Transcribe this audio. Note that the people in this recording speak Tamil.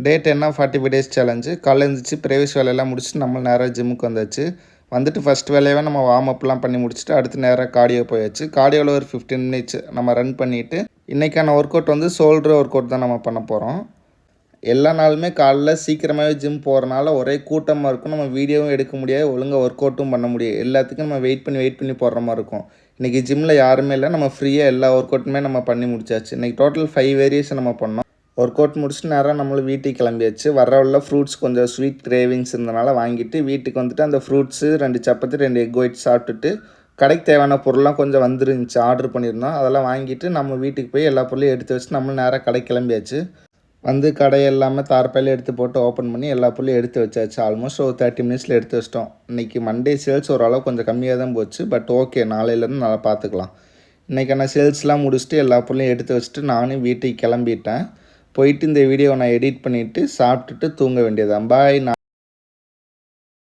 Day 10 of 45 days challenge. காலைல எழுந்திரிச்சு ப்ரேவிஸ் வேலையெல்லாம் முடிச்சுட்டு நம்ம நேராக ஜிம்முக்கு வந்தாச்சு. வந்துட்டு ஃபஸ்ட் வேலையாகவே நம்ம வார்ம் அப்லாம் பண்ணி முடிச்சுட்டு அடுத்து நேராக கார்டியோ போயாச்சு. கார்டியோவில் ஒரு 15 மினிட்ஸ் நம்ம ரன் பண்ணிவிட்டு இன்றைக்கான ஒர்க் அவுட் வந்து ஷோல்டர் ஒர்க் அவுட் தான் நம்ம பண்ண போகிறோம். எல்லா நாளுமே காலைல சீக்கிரமாகவே ஜிம் போகிறனால ஒரே கூட்டமாக இருக்கும். நம்ம வீடியோவும் எடுக்க முடியாது, ஒழுங்காக ஒர்க் அவுட்டும் பண்ண முடியாது. எல்லாத்துக்கும் நம்ம வெயிட் பண்ணி போடுற மாதிரி இருக்கும். இன்றைக்கி ஜிம்மில் யாருமே இல்லை, நம்ம ஃப்ரீயாக எல்லா ஒர்க் அவுட்டுமே நம்ம பண்ணி முடிச்சாச்சு. இன்றைக்கி டோட்டல் 5 வேரியேஷன் நம்ம பண்ணோம். ஒர்க் அவுட் முடிச்சுட்டு நேரம் நம்மளும் வீட்டுக்கு கிளம்பியாச்சு. வர ஃப்ரூட்ஸ் கொஞ்சம் ஸ்வீட் கிரேவிங்ஸ் இருந்தனால வாங்கிட்டு வீட்டுக்கு வந்துட்டு அந்த ஃப்ரூட்ஸு 2 சப்பாத்தி 2 எக் ஒயிட் சாப்பிட்டுட்டு கடைக்கு தேவையான பொருள்லாம் கொஞ்சம் வந்துருந்துச்சு, ஆர்டர் பண்ணியிருந்தோம். அதெல்லாம் வாங்கிட்டு நம்ம வீட்டுக்கு போய் எல்லா பொருளையும் எடுத்து வச்சுட்டு நம்மளும் நேராக கடைக்கு கிளம்பியாச்சு. வந்து கடை எல்லாமே தார்பாயில் எடுத்து போட்டு ஓப்பன் பண்ணி எல்லா பொருளையும் எடுத்து வச்சாச்சு. ஆல்மோஸ்ட் ஒரு 30 மினிட்ஸில் எடுத்து வச்சிட்டோம். இன்றைக்கி மண்டே சேல்ஸ் ஓரளவு கொஞ்சம் கம்மியாக தான் போச்சு. பட் ஓகே, நாளையிலேருந்து நல்லா பார்த்துக்கலாம். இன்றைக்கான சேல்ஸ்லாம் முடிச்சுட்டு எல்லா பொருளையும் எடுத்து வச்சுட்டு நானும் வீட்டுக்கு கிளம்பிட்டேன். போயிட்டு இந்த வீடியோவை நான் எடிட் பண்ணிவிட்டு சாப்பிட்டுட்டு தூங்க வேண்டியதான். பாய்.